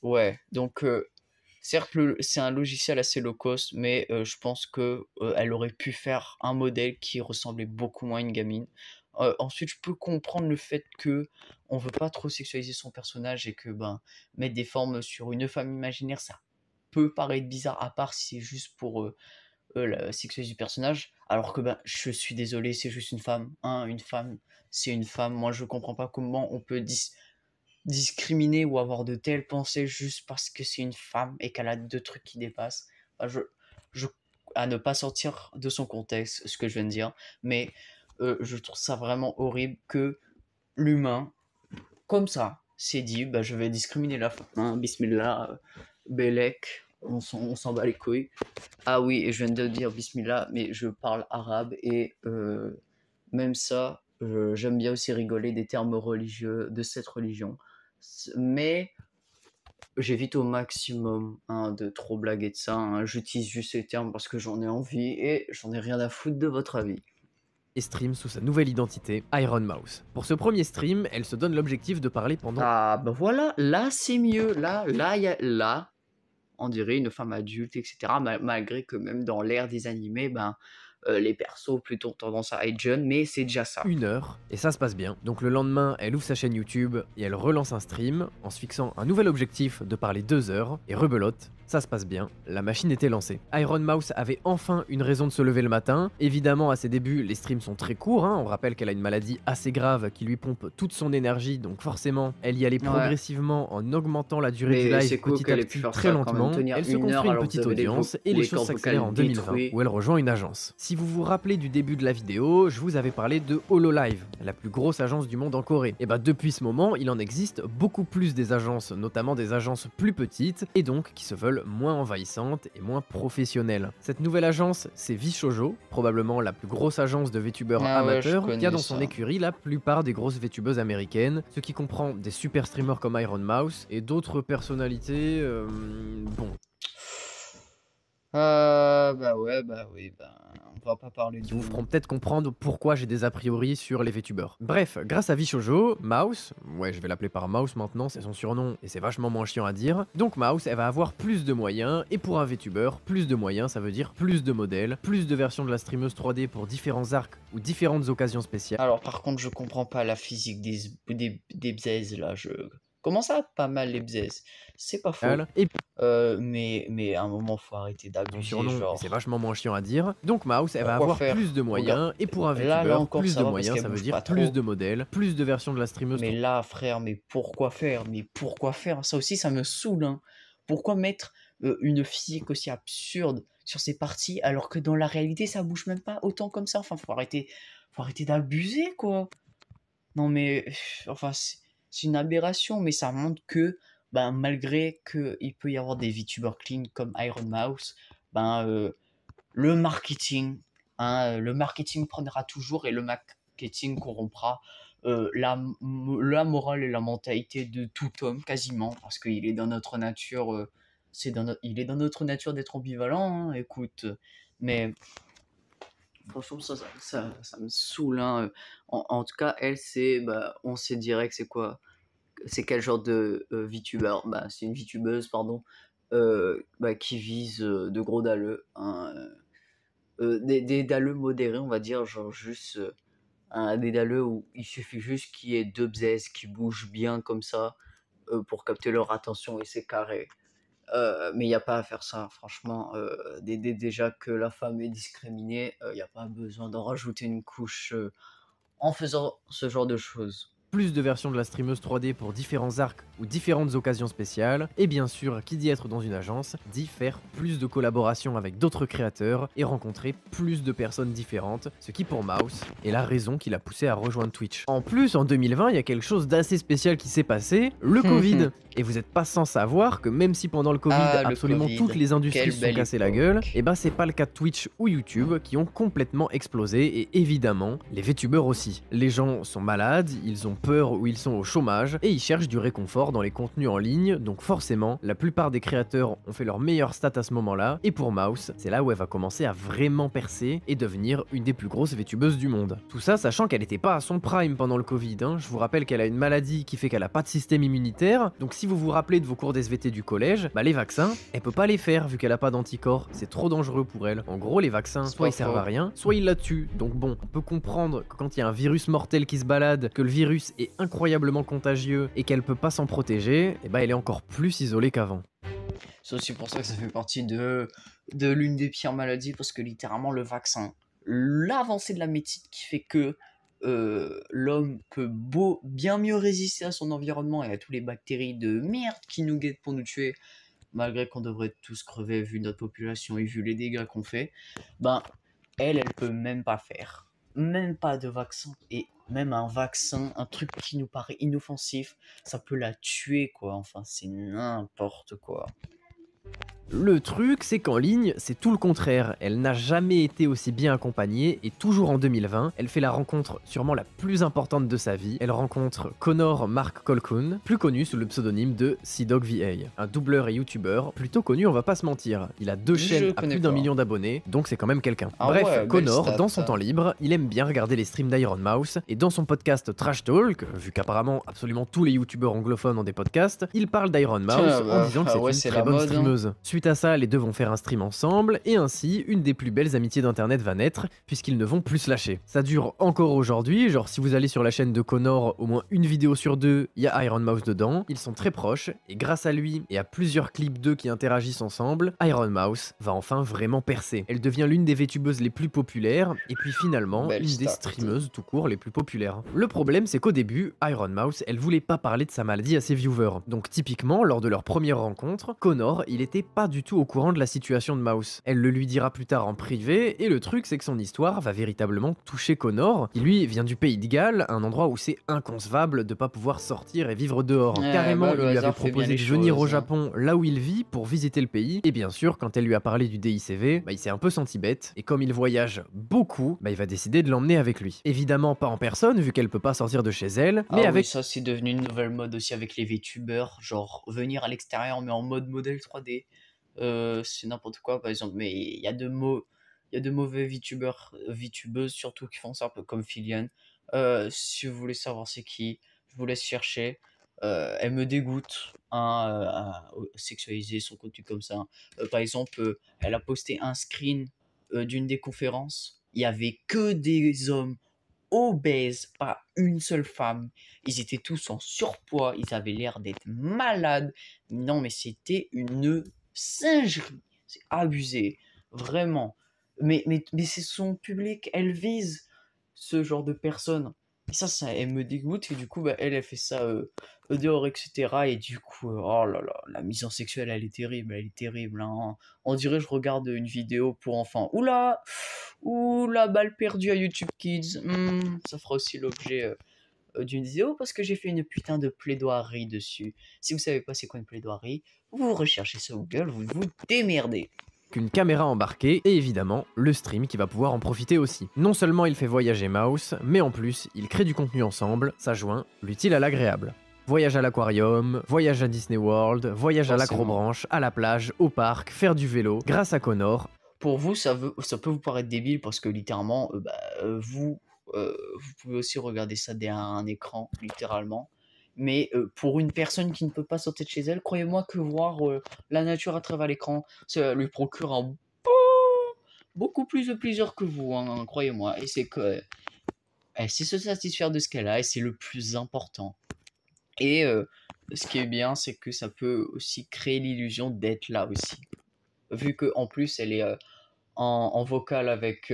Ouais, donc certes, c'est un logiciel assez low cost, mais je pense que elle aurait pu faire un modèle qui ressemblait beaucoup moins à une gamine. Ensuite, je peux comprendre le fait que on veut pas trop sexualiser son personnage et que ben mettre des formes sur une femme imaginaire, ça peut paraître bizarre, à part si c'est juste pour la sexualité du personnage. Alors que ben, je suis désolé, c'est juste une femme, hein, une femme, c'est une femme. Moi, je comprends pas comment on peut discriminer ou avoir de telles pensées juste parce que c'est une femme et qu'elle a deux trucs qui dépassent. Enfin, je, à ne pas sortir de son contexte, ce que je viens de dire, mais je trouve ça vraiment horrible que l'humain, comme ça, s'est dit, bah, je vais discriminer la femme. Hein, Bismillah, Bellec, on s'en bat les couilles. Ah oui, et je viens de dire Bismillah, mais je parle arabe et même ça, j'aime bien aussi rigoler des termes religieux de cette religion. Mais j'évite au maximum, hein, de trop blaguer de ça, hein. J'utilise juste ces termes parce que j'en ai envie et j'en ai rien à foutre de votre avis. stream sous sa nouvelle identité, Iron Mouse. Pour ce premier stream, elle se donne l'objectif de parler pendant Ah bah voilà, là c'est mieux, là, on dirait une femme adulte, etc. Malgré que même dans l'ère des animés, ben, les persos plutôt ont tendance à être jeunes, mais c'est déjà ça. 1 heure, et ça se passe bien. Donc le lendemain, elle ouvre sa chaîne YouTube et elle relance un stream en se fixant un nouvel objectif de parler 2 heures, et rebelote, ça se passe bien, la machine était lancée. Iron Mouse avait enfin une raison de se lever le matin. Évidemment, à ses débuts, les streams sont très courts, hein. On rappelle qu'elle a une maladie assez grave qui lui pompe toute son énergie, donc forcément, elle y allait progressivement en augmentant la durée du live petit à petit, très lentement. Elle se construit une petite audience et les choses s'accélèrent en 2020, où elle rejoint une agence. Si vous vous rappelez du début de la vidéo, je vous avais parlé de HoloLive, la plus grosse agence du monde en Corée. Et bah depuis ce moment, il en existe beaucoup plus des agences, notamment des agences plus petites, et donc qui se veulent moins envahissantes et moins professionnelles. Cette nouvelle agence, c'est VShojo, probablement la plus grosse agence de VTubers amateurs, qui a dans son écurie la plupart des grosses VTubeuses américaines, ce qui comprend des super streamers comme Iron Mouse et d'autres personnalités, bon. Bah oui, on va pas parler de... Qui vous feront peut-être comprendre pourquoi j'ai des a priori sur les VTubers. Bref, grâce à VShojo, Mouse, ouais je vais l'appeler par Mouse maintenant, c'est son surnom et c'est vachement moins chiant à dire, donc Mouse elle va avoir plus de moyens, et pour un VTuber, plus de moyens ça veut dire plus de modèles, plus de versions de la streameuse 3D pour différents arcs ou différentes occasions spéciales. Alors par contre je comprends pas la physique des bzaises là, Comment ça, pas mal les bzaises? C'est pas faux. Et mais à un moment, faut arrêter d'abuser, genre... c'est vachement moins chiant à dire. Donc Mouse, elle va avoir plus de moyens, et pour un VTuber, plus de moyens, ça veut dire plus de modèles, plus de versions de la streameuse. Mais là, frère, mais pourquoi faire? Ça aussi, ça me saoule, hein. Pourquoi mettre une physique aussi absurde sur ces parties, alors que dans la réalité, ça bouge même pas autant comme ça? Enfin, faut arrêter d'abuser, quoi. Non, mais... Enfin, c'est une aberration, mais ça montre que malgré qu'il peut y avoir des VTubers clean comme Iron Mouse, le marketing prendra toujours, et le marketing corrompra la morale et la mentalité de tout homme quasiment, parce qu'il est dans notre nature, il est dans notre nature d'être ambivalent, hein, écoute, mais franchement ça me saoule, hein. En tout cas elle on sait direct c'est quoi. C'est quel genre de VTuber? C'est une VTubeuse, pardon, qui vise de gros dalleux, hein, des dalleux modérés, on va dire, genre juste des dalleux où il suffit juste qu'il y ait 2 bzaises qui bougent bien comme ça pour capter leur attention, et c'est carré. Mais il n'y a pas à faire ça, franchement. Déjà que la femme est discriminée, il n'y a pas besoin d'en rajouter une couche en faisant ce genre de choses. Plus de versions de la streameuse 3D pour différents arcs ou différentes occasions spéciales, et bien sûr, qui dit être dans une agence, dit faire plus de collaborations avec d'autres créateurs et rencontrer plus de personnes différentes, ce qui pour Mouse est la raison qui l'a poussé à rejoindre Twitch. En plus, en 2020, il y a quelque chose d'assez spécial qui s'est passé, le Covid. Et vous n'êtes pas sans savoir que même si pendant le Covid, absolument toutes les industries se sont cassées la gueule, et c'est pas le cas de Twitch ou YouTube qui ont complètement explosé, et évidemment, les VTubers aussi. Les gens sont malades, ils ont peur ou ils sont au chômage, et ils cherchent du réconfort dans les contenus en ligne, donc forcément, la plupart des créateurs ont fait leur meilleure stat à ce moment-là, et pour Mouse, c'est là où elle va commencer à vraiment percer et devenir une des plus grosses VTubeuses du monde. Tout ça sachant qu'elle n'était pas à son prime pendant le Covid, hein. Je vous rappelle qu'elle a une maladie qui fait qu'elle a pas de système immunitaire, donc si vous vous rappelez de vos cours d'SVT du collège, les vaccins, elle peut pas les faire vu qu'elle a pas d'anticorps, c'est trop dangereux pour elle. En gros, les vaccins, soit ils servent à rien, soit ils la tuent, donc bon, on peut comprendre que quand il y a un virus mortel qui se balade, que le virus est incroyablement contagieux et qu'elle peut pas s'en protéger, elle est encore plus isolée qu'avant. C'est aussi pour ça que ça fait partie de l'une des pires maladies, parce que littéralement le vaccin, l'avancée de la médecine qui fait que l'homme peut bien mieux résister à son environnement et à toutes les bactéries de merde qui nous guettent pour nous tuer, malgré qu'on devrait tous crever vu notre population et vu les dégâts qu'on fait, elle peut même pas faire. Même pas de vaccin, et même un vaccin, un truc qui nous paraît inoffensif, ça peut la tuer, quoi. Enfin, c'est n'importe quoi. Le truc, c'est qu'en ligne, c'est tout le contraire. Elle n'a jamais été aussi bien accompagnée, et toujours en 2020, elle fait la rencontre sûrement la plus importante de sa vie. Elle rencontre Connor Mark Colquhoun, plus connu sous le pseudonyme de CDogVA, un doubleur et youtubeur plutôt connu, on va pas se mentir. Il a 2 chaînes à plus d'1 million d'abonnés, donc c'est quand même quelqu'un. Bref, ouais, Connor, dans son temps libre, il aime bien regarder les streams d'Iron Mouse, et dans son podcast Trash Talk, vu qu'apparemment absolument tous les youtubeurs anglophones ont des podcasts, il parle d'Iron Mouse en disant que c'est une très bonne streameuse. Suite Suite à ça, les deux vont faire un stream ensemble, et ainsi, une des plus belles amitiés d'internet va naître, puisqu'ils ne vont plus se lâcher. Ça dure encore aujourd'hui, genre si vous allez sur la chaîne de Connor, au moins une vidéo sur deux, il y a Iron Mouse dedans, ils sont très proches, et grâce à lui, et à plusieurs clips d'eux qui interagissent ensemble, Iron Mouse va enfin vraiment percer. Elle devient l'une des VTubeuses les plus populaires, et puis finalement, Belle une des stat. streameuses tout court les plus populaires. Le problème, c'est qu'au début, Iron Mouse, elle voulait pas parler de sa maladie à ses viewers. Donc typiquement, lors de leur première rencontre, Connor, il était pas du tout au courant de la situation de Mouse. Elle le lui dira plus tard en privé, et le truc c'est que son histoire va véritablement toucher Connor, qui lui vient du pays de Galles, un endroit où c'est inconcevable de pas pouvoir sortir et vivre dehors. Carrément, Le il lui avait hasard fait bien proposé les de venir au choses, hein. Japon, là où il vit, pour visiter le pays, et bien sûr, quand elle lui a parlé du DICV, bah, il s'est un peu senti bête, et comme il voyage beaucoup, bah, il va décider de l'emmener avec lui. Évidemment pas en personne, vu qu'elle peut pas sortir de chez elle, mais Ah oui, avec ça c'est devenu une nouvelle mode aussi avec les VTubers, genre venir à l'extérieur mais en mode modèle 3D. C'est n'importe quoi par exemple, mais il y a de mauvais VTubers, VTubeuses surtout qui font ça, un peu comme Filian. Si vous voulez savoir c'est qui, je vous laisse chercher. Elle me dégoûte, hein, à sexualiser son contenu comme ça. Par exemple, elle a posté un screen d'une des conférences. Il y avait que des hommes obèses, pas une seule femme. Ils étaient tous en surpoids, ils avaient l'air d'être malades. Non, mais c'était une singerie. C'est abusé, vraiment. Mais c'est son public, elle vise ce genre de personnes. Et ça elle me dégoûte. Et du coup, bah, elle fait ça dehors, etc. Et du coup, oh là là, la mise en sexuelle, elle est terrible, hein. On dirait que je regarde une vidéo pour enfants. Oula, balle perdue à YouTube Kids. Ça fera aussi l'objet d'une vidéo parce que j'ai fait une putain de plaidoirie dessus. Si vous savez pas c'est quoi une plaidoirie, vous recherchez sur Google, vous vous démerdez. une caméra embarquée et évidemment le stream qui va pouvoir en profiter aussi. Non seulement il fait voyager Mouse, mais en plus il crée du contenu ensemble, ça joint l'utile à l'agréable. Voyage à l'aquarium, voyage à Disney World, voyage à Forcément. l'acrobranche, à la plage, au parc, faire du vélo, grâce à Connor. Pour vous, ça peut vous paraître débile parce que littéralement, vous pouvez aussi regarder ça derrière un écran, littéralement. Mais pour une personne qui ne peut pas sortir de chez elle, croyez-moi que voir la nature à travers l'écran, ça lui procure beaucoup plus de plaisir que vous, hein, croyez-moi. Et c'est que elle sait se satisfaire de ce qu'elle a et c'est le plus important. Et ce qui est bien, c'est que ça peut aussi créer l'illusion d'être là aussi. Vu qu'en plus, elle est en vocal avec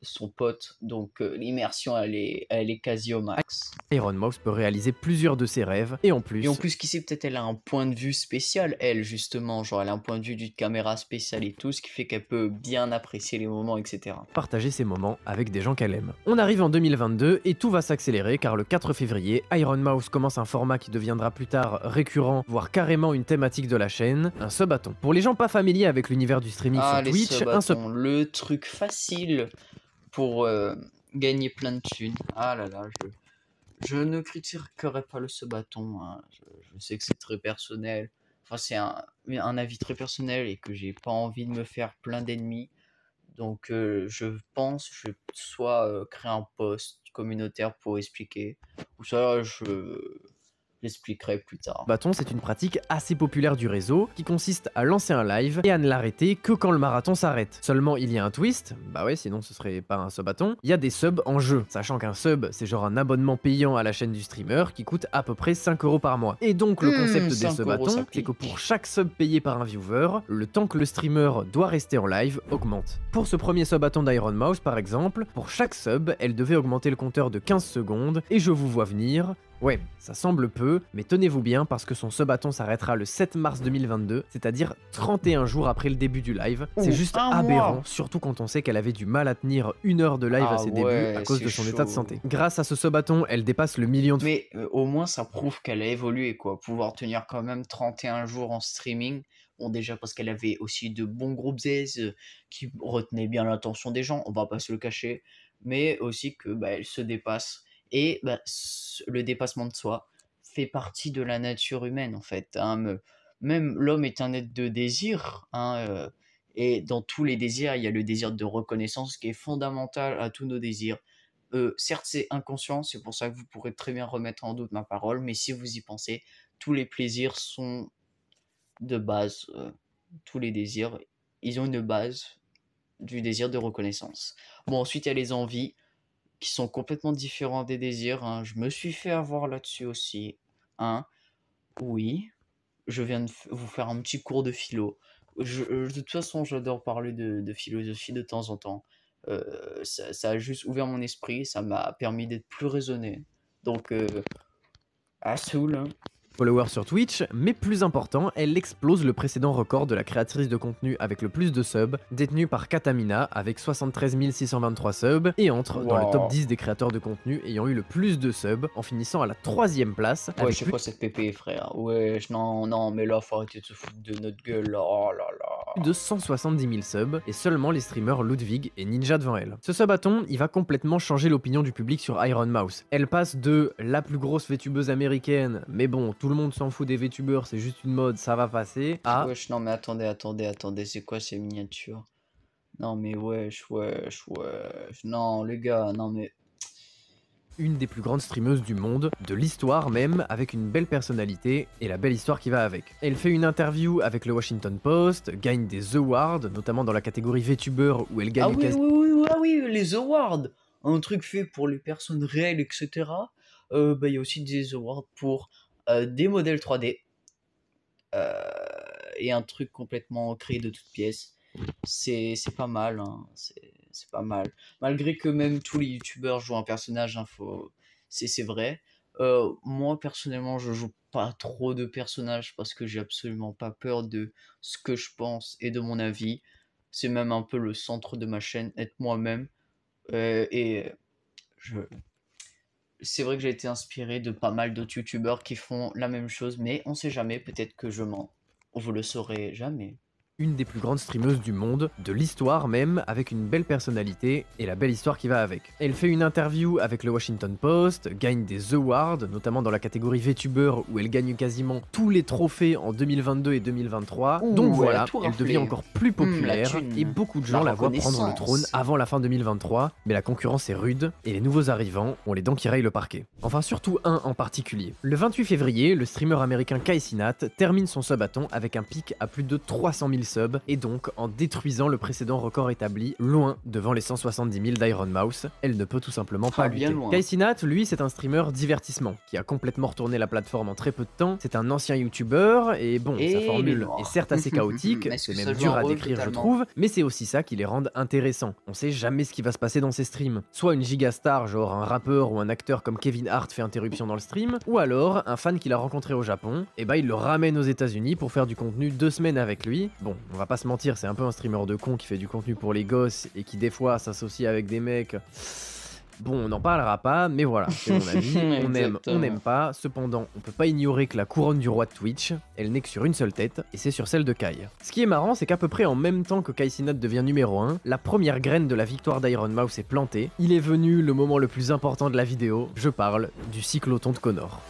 son pote, donc l'immersion elle est quasi au max. Iron Mouse peut réaliser plusieurs de ses rêves et en Et en plus, plus, qui sait, peut-être elle a un point de vue spécial, elle justement, genre elle a un point de vue d'une caméra spéciale et tout, ce qui fait qu'elle peut bien apprécier les moments, etc. partager ses moments avec des gens qu'elle aime. On arrive en 2022 et tout va s'accélérer car le 4 février, Iron Mouse commence un format qui deviendra plus tard récurrent, voire carrément une thématique de la chaîne, un subathon. Pour les gens pas familiers avec l'univers du streaming Ah, sur les Twitch, un subathons, le truc facile pour gagner plein de thunes. Ah là là, je ne critiquerai pas le subathon, hein. Je sais que c'est très personnel. Enfin, c'est un avis très personnel et que j'ai pas envie de me faire plein d'ennemis. Donc, je pense que je vais soit créer un post communautaire pour expliquer, ou soit j'expliquerai plus tard. bâton, c'est une pratique assez populaire du réseau qui consiste à lancer un live et à ne l'arrêter que quand le marathon s'arrête. Seulement, il y a un twist, bah ouais, sinon ce serait pas un subathon, il y a des subs en jeu, sachant qu'un sub, c'est genre un abonnement payant à la chaîne du streamer qui coûte à peu près 5€ par mois. Et donc, le concept des 5 €, ça subathons, c'est que pique. pour chaque sub payé par un viewer, le temps que le streamer doit rester en live augmente. Pour ce premier subathon d'Iron Mouse, par exemple, pour chaque sub, elle devait augmenter le compteur de 15 secondes, et je vous vois venir. Ouais, ça semble peu, mais tenez-vous bien parce que son subathon s'arrêtera le 7 mars 2022, c'est-à-dire 31 jours après le début du live. C'est Ouh, juste un aberrant, mois. surtout quand on sait qu'elle avait du mal à tenir 1 heure de live à Ah ses débuts ouais, à cause c'est de son état de chaud. santé. Grâce à ce subathon, elle dépasse le million de Mais au moins, ça prouve qu'elle a évolué, quoi. Pouvoir tenir quand même 31 jours en streaming. Bon, déjà parce qu'elle avait aussi de bons groupes Z qui retenaient bien l'attention des gens, on va pas se le cacher. Mais aussi que bah, elle se dépasse. Et bah, le dépassement de soi fait partie de la nature humaine, en fait, hein. Même l'homme est un être de désir, hein, et dans tous les désirs, il y a le désir de reconnaissance qui est fondamental à tous nos désirs. Certes, c'est inconscient, c'est pour ça que vous pourrez très bien remettre en doute ma parole, mais si vous y pensez, tous les plaisirs sont de base tous les désirs, ils ont une base du désir de reconnaissance. Bon, ensuite, il y a les envies qui sont complètement différents des désirs, hein. Je me suis fait avoir là-dessus aussi, hein. Oui, je viens de vous faire un petit cours de philo. De toute façon, j'adore parler de philosophie de temps en temps. Ça a juste ouvert mon esprit, ça m'a permis d'être plus raisonné. Donc, à Soul, hein. Followers sur Twitch, mais plus important, elle explose le précédent record de la créatrice de contenu avec le plus de subs, détenu par Katamina avec 73 623 subs, et entre dans le top Wow. 10 des créateurs de contenu ayant eu le plus de subs, en finissant à la 3ème place Ouais, avec je sais quoi cette pépé, frère. Ouais, non, non, mais là, faut arrêter de se foutre de notre gueule, là. Oh là plus là. de 170 000 subs, et seulement les streamers Ludwig et Ninja devant elle. Ce subathon, il va complètement changer l'opinion du public sur Iron Mouse. Elle passe de la plus grosse VTubeuse américaine, mais bon, tout le monde s'en fout des VTubers, c'est juste une mode, ça va passer, à Wesh, non, mais attendez, c'est quoi ces miniatures? Non, mais wesh. Non, les gars, non, mais. une des plus grandes streameuses du monde, de l'histoire même, avec une belle personnalité et la belle histoire qui va avec. Elle fait une interview avec le Washington Post, gagne des awards, notamment dans la catégorie VTuber où elle Ah gagne quasi oui, les awards! Un truc fait pour les personnes réelles, etc. Bah, il y a aussi des awards pour des modèles 3D. Et un truc complètement créé de toutes pièces. C'est pas mal, hein. C'est pas mal. Malgré que même tous les youtubeurs jouent un personnage, hein, c'est vrai. Moi, personnellement, je joue pas trop de personnages parce que j'ai absolument pas peur de ce que je pense et de mon avis. C'est même un peu le centre de ma chaîne, être moi-même. Et je... c'est vrai que j'ai été inspiré de pas mal d'autres youtubeurs qui font la même chose, mais on sait jamais, peut-être que je mens. Vous le saurez jamais. une des plus grandes streameuses du monde, de l'histoire même, avec une belle personnalité et la belle histoire qui va avec. Elle fait une interview avec le Washington Post, gagne des awards, notamment dans la catégorie VTuber où elle gagne quasiment tous les trophées en 2022 et 2023. Ouh, Donc elle a voilà, tout elle devient raflé. encore plus La populaire thune, et beaucoup de gens la la voient prendre le trône reconnaissance. avant la fin 2023, mais la concurrence est rude et les nouveaux arrivants ont les dents qui rayent le parquet. Enfin surtout un en particulier. Le 28 février, le streamer américain Kaisinat termine son subathon avec un pic à plus de 300 000 subs et donc en détruisant le précédent record établi, loin devant les 170 000 d'Iron Mouse. Elle ne peut tout simplement pas Bien lutter. loin. Kaisinat, lui, c'est un streamer divertissement qui a complètement retourné la plateforme en très peu de temps. C'est un ancien youtubeur et bon, Et sa il est formule noir. est certes assez chaotique, Est-ce c'est que ça même joue dur un à rôle décrire je totalement? trouve, mais c'est aussi ça qui les rend intéressants. On sait jamais ce qui va se passer dans ses streams. Soit une gigastar, genre un rappeur ou un acteur comme Kevin Hart fait interruption dans le stream, ou alors un fan qu'il a rencontré au Japon, et bah il le ramène aux États-Unis pour faire du contenu 2 semaines avec lui. Bon, on va pas se mentir, c'est un peu un streamer de con qui fait du contenu pour les gosses et qui des fois s'associe avec des mecs. Bon, on n'en parlera pas, mais voilà, c'est mon avis. On aime, on n'aime pas. Cependant, on peut pas ignorer que la couronne du roi de Twitch, elle n'est que sur une seule tête, et c'est sur celle de Kai. Ce qui est marrant, c'est qu'à peu près en même temps que Kaisinat devient numéro 1, la première graine de la victoire d'Iron Mouse est plantée. Il est venu le moment le plus important de la vidéo, je parle du cycloton de Connor.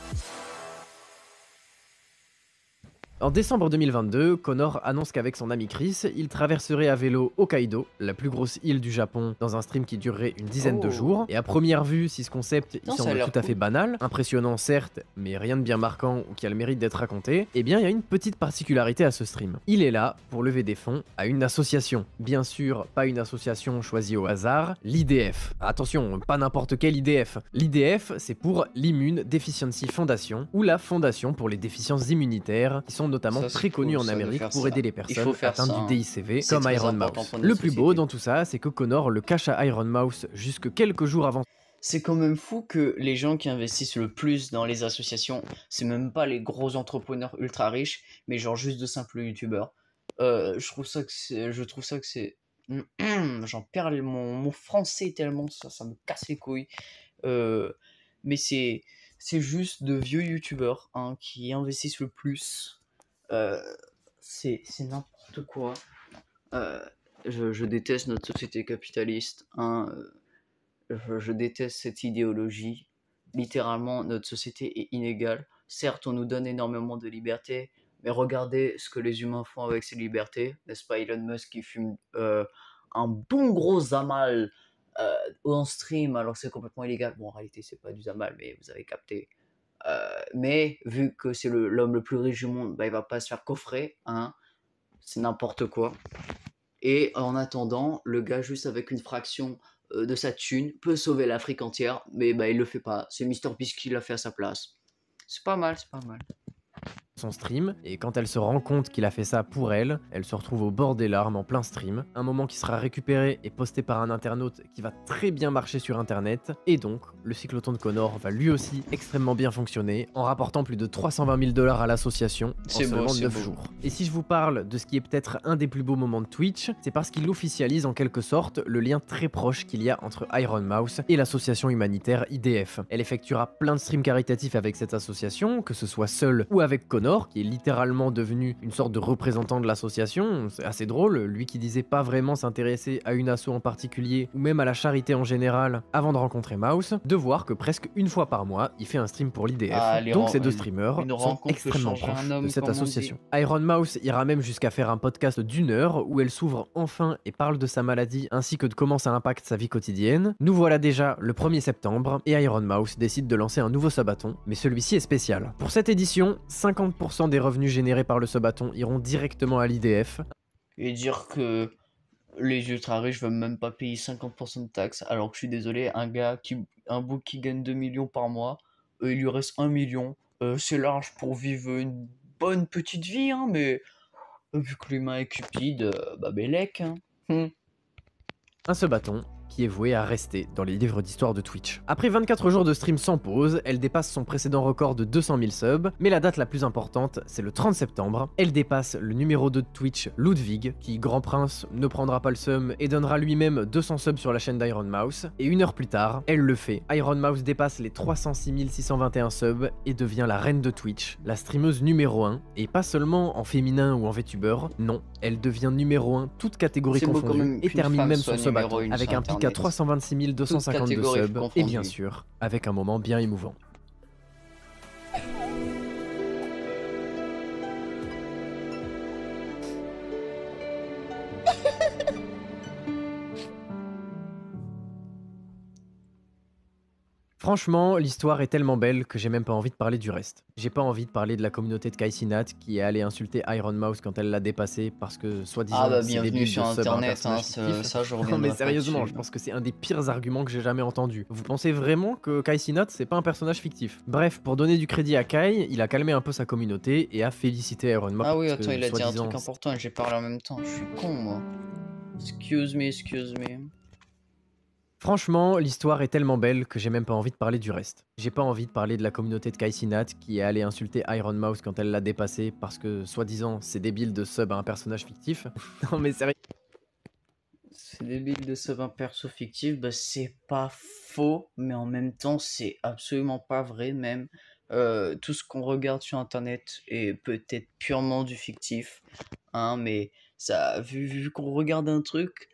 En décembre 2022, Connor annonce qu'avec son ami Chris, il traverserait à vélo Hokkaido, la plus grosse île du Japon, dans un stream qui durerait une dizaine de jours. Et à première vue, si ce concept il Non, ça a semble l'air tout à fait cool. banal, impressionnant certes, mais rien de bien marquant ou qui a le mérite d'être raconté, eh bien il y a une petite particularité à ce stream. Il est là pour lever des fonds à une association. Bien sûr, pas une association choisie au hasard, l'IDF. Attention, pas n'importe quel IDF. L'IDF, c'est pour l'Immune Deficiency Foundation, ou la Fondation pour les déficiences immunitaires, qui sont notamment Ça, c'est très connus cool, en ça, de Amérique faire pour ça. aider les Il personnes faut faire atteintes ça, du hein. DICV, C'est comme très Iron important Mouse. pour Le notre plus beau société. dans tout ça, c'est que Connor le cache à Iron Mouse jusque quelques jours avant. C'est quand même fou que les gens qui investissent le plus dans les associations, c'est même pas les gros entrepreneurs ultra riches, mais genre juste de simples youtubeurs. Je trouve ça que c'est. J'en perds mon français tellement ça me casse les couilles. Euh, mais c'est juste de vieux youtubeurs, hein, qui investissent le plus. Euh, c'est n'importe quoi. Euh, je déteste notre société capitaliste, hein. Je déteste cette idéologie. Littéralement, notre société est inégale. Certes, on nous donne énormément de liberté, mais regardez ce que les humains font avec ces libertés. N'est-ce pas Elon Musk qui fume un bon gros Zamal en stream alors que c'est complètement illégal. Bon, en réalité, c'est pas du Zamal, mais vous avez capté. Mais vu que c'est l'homme le plus riche du monde, bah, il va pas se faire coffrer, hein. c'est n'importe quoi. Et en attendant, le gars, juste avec une fraction de sa thune, peut sauver l'Afrique entière, mais bah, il le fait pas. C'est MrBeast qui l'a fait à sa place. C'est pas mal, c'est pas mal. Son stream, et quand elle se rend compte qu'il a fait ça pour elle, elle se retrouve au bord des larmes en plein stream, un moment qui sera récupéré et posté par un internaute qui va très bien marcher sur internet, et donc le cycloton de Connor va lui aussi extrêmement bien fonctionner, en rapportant plus de 320 000 $ à l'association en C'est beau, seulement c'est 9 beau. jours. Et si je vous parle de ce qui est peut-être un des plus beaux moments de Twitch, c'est parce qu'il officialise en quelque sorte le lien très proche qu'il y a entre Iron Mouse et l'association humanitaire IDF. Elle effectuera plein de streams caritatifs avec cette association, que ce soit seule ou avec Connor, qui est littéralement devenu une sorte de représentant de l'association. C'est assez drôle, lui qui disait pas vraiment s'intéresser à une asso en particulier, ou même à la charité en général, avant de rencontrer Mouse, de voir que presque une fois par mois, il fait un stream pour l'IDF. Ah, Donc ces deux streamers une sont rencontre peut extrêmement changer un proches homme, de cette comme on dit. association. Iron Mouse ira même jusqu'à faire un podcast d'1 heure où elle s'ouvre enfin et parle de sa maladie ainsi que de comment ça impacte sa vie quotidienne. Nous voilà déjà le 1er septembre et Iron Mouse décide de lancer un nouveau subathon, mais celui-ci est spécial. Pour cette édition, 50% des revenus générés par le subathon iront directement à l'IDF. Et dire que les ultra riches veulent même pas payer 50% de taxes, alors que je suis désolé, un book qui gagne 2 millions par mois, il lui reste 1 million. C'est large pour vivre une bonne petite vie, hein, mais vu que l'humain est cupide, bah bellec, hein. Un subathon qui est voué à rester dans les livres d'histoire de Twitch. Après 24 jours de stream sans pause, elle dépasse son précédent record de 200 000 subs, mais la date la plus importante, c'est le 30 septembre. Elle dépasse le numéro 2 de Twitch, Ludwig, qui, grand prince, ne prendra pas le seum et donnera lui-même 200 subs sur la chaîne d'Iron Mouse. Et 1 heure plus tard, elle le fait. Iron Mouse dépasse les 306 621 subs et devient la reine de Twitch, la streameuse numéro 1, et pas seulement en féminin ou en VTuber, non, elle devient numéro 1, toute catégorie C'est beau quand confondue, même et qu'une termine femme même soit son numéro subathon, une avec sur un pic à Internet. 326 252 catégorie subs, et confondue. bien sûr, avec un moment bien émouvant. Franchement, l'histoire est tellement belle que j'ai même pas envie de parler du reste. J'ai pas envie de parler de la communauté de Kaisinat qui est allée insulter Iron Mouse quand elle l'a dépassé parce que, Ah soi-disant, bah c'est bienvenue débile sur de sub à un internet, hein, personnage fictif. ça je Non reviendrai mais pas sérieusement, dessus. je pense que c'est un des pires arguments que j'ai jamais entendu. Vous pensez vraiment que Kaisinat c'est pas un personnage fictif? Bref, pour donner du crédit à Kai, il a calmé un peu sa communauté et a félicité Iron Mouse Ah oui, parce attends, que, il a dit un soi-disant, truc important et j'ai parlé en même temps. Je suis con, moi. Excuse me, excuse me. franchement, l'histoire est tellement belle que j'ai même pas envie de parler du reste. J'ai pas envie de parler de la communauté de Kaisinat qui est allée insulter Iron Mouse quand elle l'a dépassé parce que, soi-disant, c'est débile de sub à un personnage fictif. Non mais sérieux. C'est débile de sub un perso fictif, bah c'est pas faux, mais en même temps c'est absolument pas vrai même. Tout ce qu'on regarde sur internet est peut-être purement du fictif, hein, mais ça, vu qu'on regarde un truc,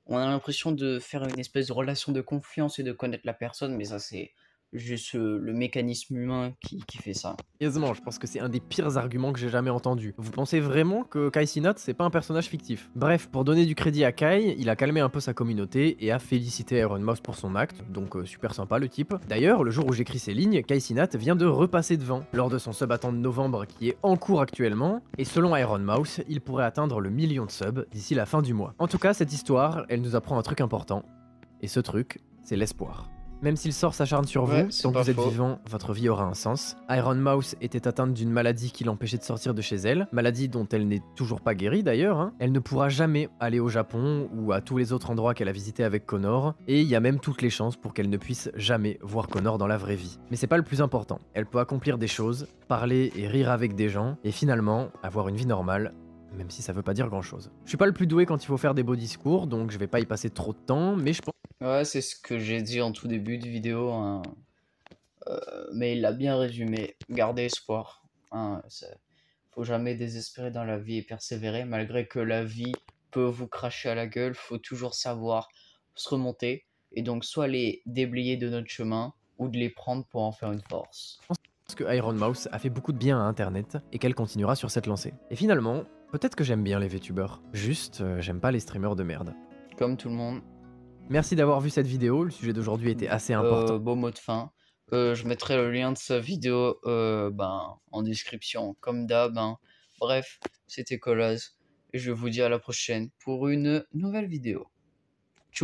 on a l'impression de faire une espèce de relation de confiance et de connaître la personne, mais ça c'est juste le mécanisme humain qui fait ça. Sérieusement, je pense que c'est un des pires arguments que j'ai jamais entendu. Vous pensez vraiment que Kaisinat c'est pas un personnage fictif? Bref, pour donner du crédit à Kai, il a calmé un peu sa communauté et a félicité Iron Mouse pour son acte, donc super sympa le type. D'ailleurs, le jour où j'écris ces lignes, Kaisinat vient de repasser devant, lors de son subathon de novembre qui est en cours actuellement, et selon Iron Mouse, il pourrait atteindre le 1 million de subs d'ici la fin du mois. En tout cas, cette histoire, elle nous apprend un truc important, et ce truc, c'est l'espoir. Même s'il sort s'acharne sur Ouais, vous, c'est tant que pas vous êtes faux. vivant, votre vie aura un sens. Iron Mouse était atteinte d'une maladie qui l'empêchait de sortir de chez elle, maladie dont elle n'est toujours pas guérie d'ailleurs. Hein. Elle ne pourra jamais aller au Japon ou à tous les autres endroits qu'elle a visités avec Connor, et il y a même toutes les chances pour qu'elle ne puisse jamais voir Connor dans la vraie vie. Mais c'est pas le plus important. Elle peut accomplir des choses, parler et rire avec des gens, et finalement avoir une vie normale, même si ça veut pas dire grand chose. Je suis pas le plus doué quand il faut faire des beaux discours, donc je vais pas y passer trop de temps, mais je pense. Ouais, c'est ce que j'ai dit en tout début de vidéo, hein. Mais il l'a bien résumé. Gardez espoir, hein, faut jamais désespérer dans la vie et persévérer, malgré que la vie peut vous cracher à la gueule, faut toujours savoir se remonter, et donc soit les déblayer de notre chemin, ou de les prendre pour en faire une force. Que Iron Mouse a fait beaucoup de bien à internet et qu'elle continuera sur cette lancée. Et finalement, peut-être que j'aime bien les VTubers, juste j'aime pas les streamers de merde. Comme tout le monde. Merci d'avoir vu cette vidéo, le sujet d'aujourd'hui était assez important. Beau mot de fin. Je mettrai le lien de sa vidéo en description, comme d'hab, hein. Bref, c'était Colaz. et je vous dis à la prochaine pour une nouvelle vidéo.